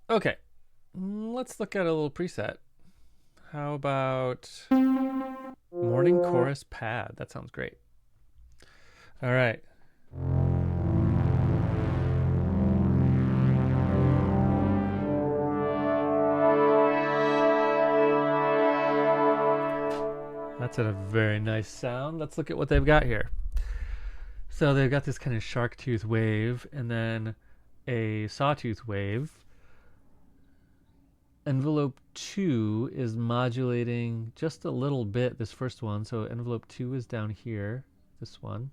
Okay, let's look at a little preset. How about morning chorus pad? That sounds great. All right. That's a very nice sound. Let's look at what they've got here. So they've got this kind of shark tooth wave and then a sawtooth wave. Envelope 2 is modulating just a little bit, this first one. So envelope 2 is down here, this one.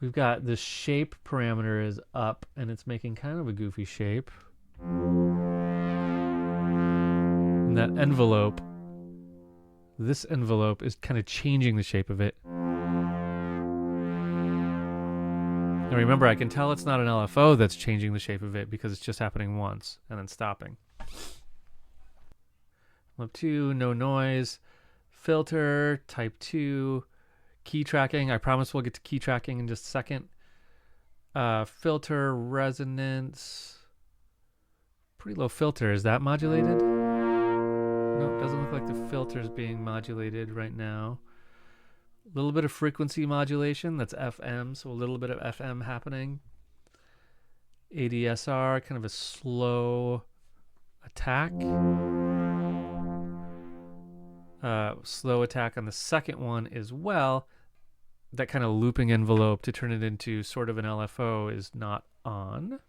We've got the shape parameter is up and it's making kind of a goofy shape. And that envelope, this envelope is kind of changing the shape of it. Now remember, I can tell it's not an LFO that's changing the shape of it because it's just happening once and then stopping. Envelope 2, no noise. Filter, type 2. Key tracking. I promise we'll get to key tracking in just a second. Filter, resonance. Pretty low filter. Is that modulated? No, it doesn't look like the filter is being modulated right now. A little bit of frequency modulation. That's FM, so a little bit of FM happening. ADSR, kind of a slow attack. Slow attack on the second one as well. That kind of looping envelope to turn it into sort of an LFO is not on.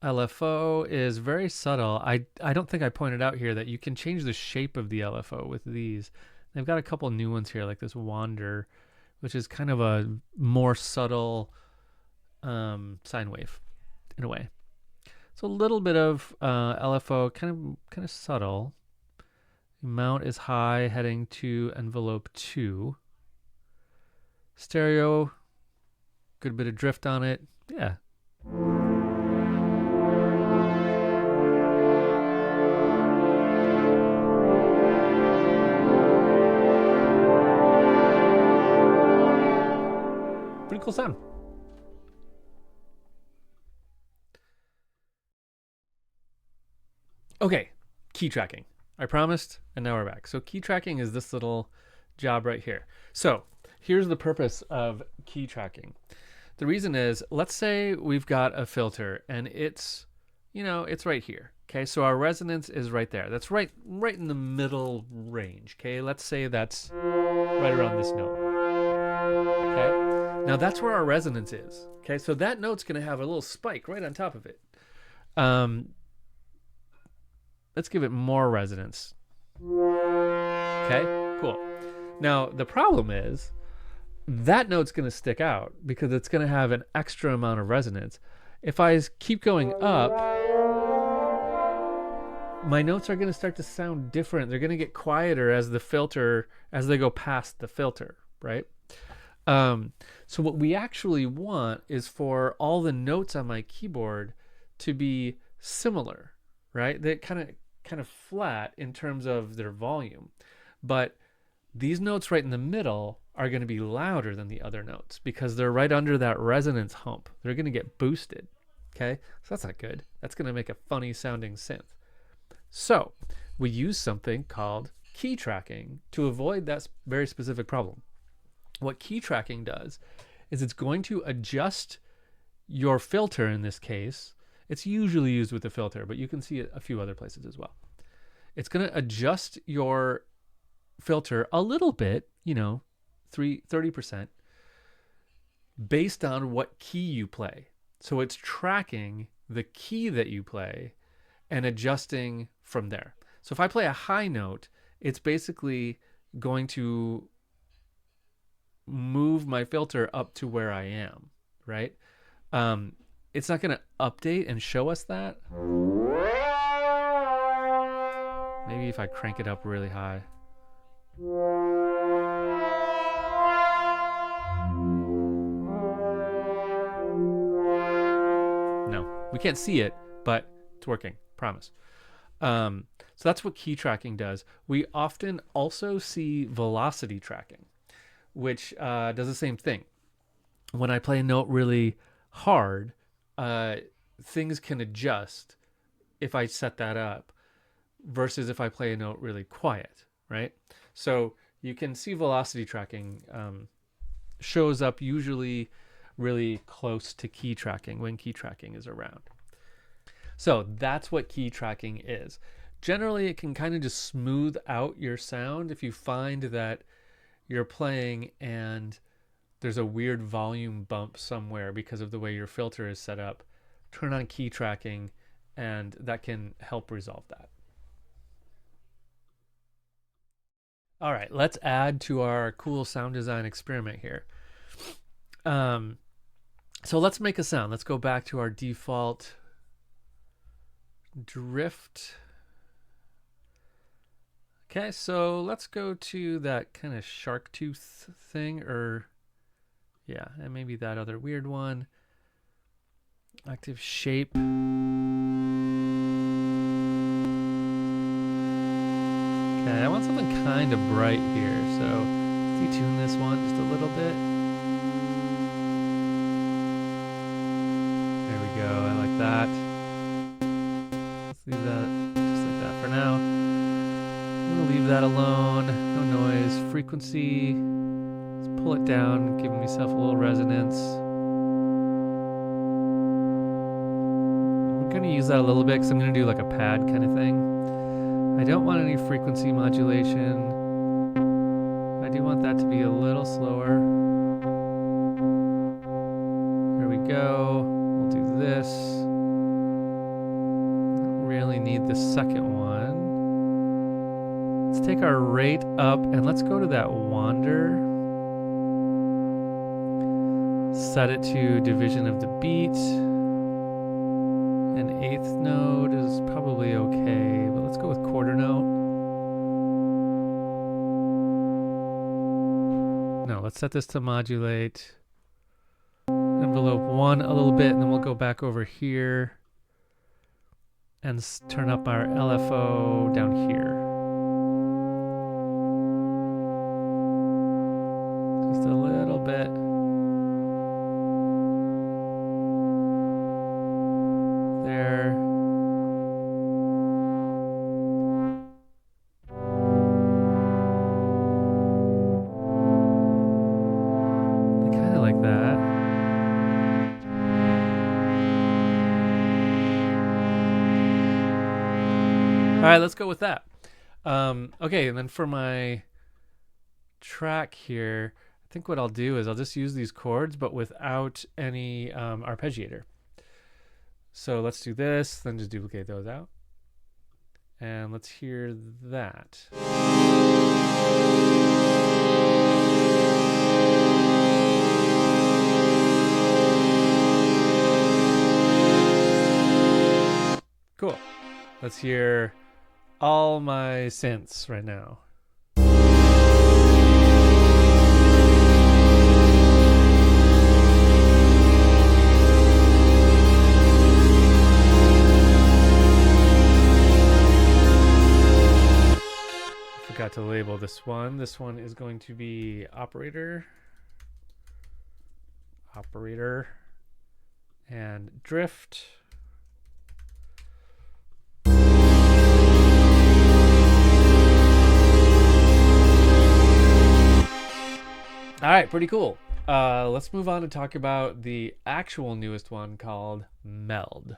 LFO is very subtle. I don't think I pointed out here that you can change the shape of the LFO with these. They've got a couple new ones here, like this Wander, which is kind of a more subtle sine wave in a way. So a little bit of LFO, kind of subtle. Mount is high, heading to envelope 2. Stereo, good bit of drift on it. Yeah. Pretty cool sound. Okay, key tracking. I promised, and now we're back. So key tracking is this little job right here. So here's the purpose of key tracking. The reason is, let's say we've got a filter and it's, it's right here. Okay, so our resonance is right there. That's right in the middle range. Okay, let's say that's right around this note. Okay, now that's where our resonance is. Okay, so that note's gonna have a little spike right on top of it. Let's give it more resonance. Okay, cool. Now, the problem is that note's going to stick out because it's going to have an extra amount of resonance. If I keep going up, my notes are going to start to sound different. They're going to get quieter as they go past the filter, right? So what we actually want is for all the notes on my keyboard to be similar, right? They kind of flat in terms of their volume, but these notes right in the middle are going to be louder than the other notes because they're right under that resonance hump. They're going to get boosted. Okay, so that's not good. That's going to make a funny sounding synth. So we use something called key tracking to avoid that very specific problem. What key tracking does is it's going to adjust your filter in this case. It's usually used with the filter, but you can see it a few other places as well. It's going to adjust your filter a little bit, 30%, based on what key you play. So it's tracking the key that you play and adjusting from there. So if I play a high note, it's basically going to move my filter up to where I am, right? It's not going to update and show us that. Maybe if I crank it up really high. No, we can't see it, but it's working, promise. So that's what key tracking does. We often also see velocity tracking, which does the same thing. When I play a note really hard, things can adjust if I set that up versus if I play a note really quiet, right? So you can see velocity tracking shows up usually really close to key tracking when key tracking is around. So that's what key tracking is. Generally, it can kind of just smooth out your sound if you find that you're playing and there's a weird volume bump somewhere because of the way your filter is set up. Turn on key tracking, and that can help resolve that. All right, let's add to our cool sound design experiment here. So let's make a sound. Let's go back to our default drift. Okay, so let's go to that kind of shark tooth thing, or yeah, and maybe that other weird one. Active shape. Okay, I want something kind of bright here, so let's detune this one just a little bit. There we go, I like that. Let's leave that just like that for now. I'm gonna leave that alone, no noise. Frequency, let's pull it down, give myself a little resonance. I'm gonna use that a little bit because I'm gonna do like a pad kind of thing. I don't want any frequency modulation. I do want that to be a little slower. There we go. We'll do this. Really need the second one. Let's take our rate up and let's go to that wander. Set it to division of the beat. An eighth note is probably okay, but let's go with quarter note. No, let's set this to modulate. Envelope 1 a little bit, and then we'll go back over here and turn up our LFO down here. Just a little bit. There. I kind of like that. All right, let's go with that. Okay, and then for my track here, I think what I'll do is I'll just use these chords, but without any arpeggiator. So let's do this, then just duplicate those out. And let's hear that. Cool. Let's hear all my synths right now. Forgot to label this one. This one is going to be operator, and drift. All right, pretty cool. Let's move on to talk about the actual newest one called Meld.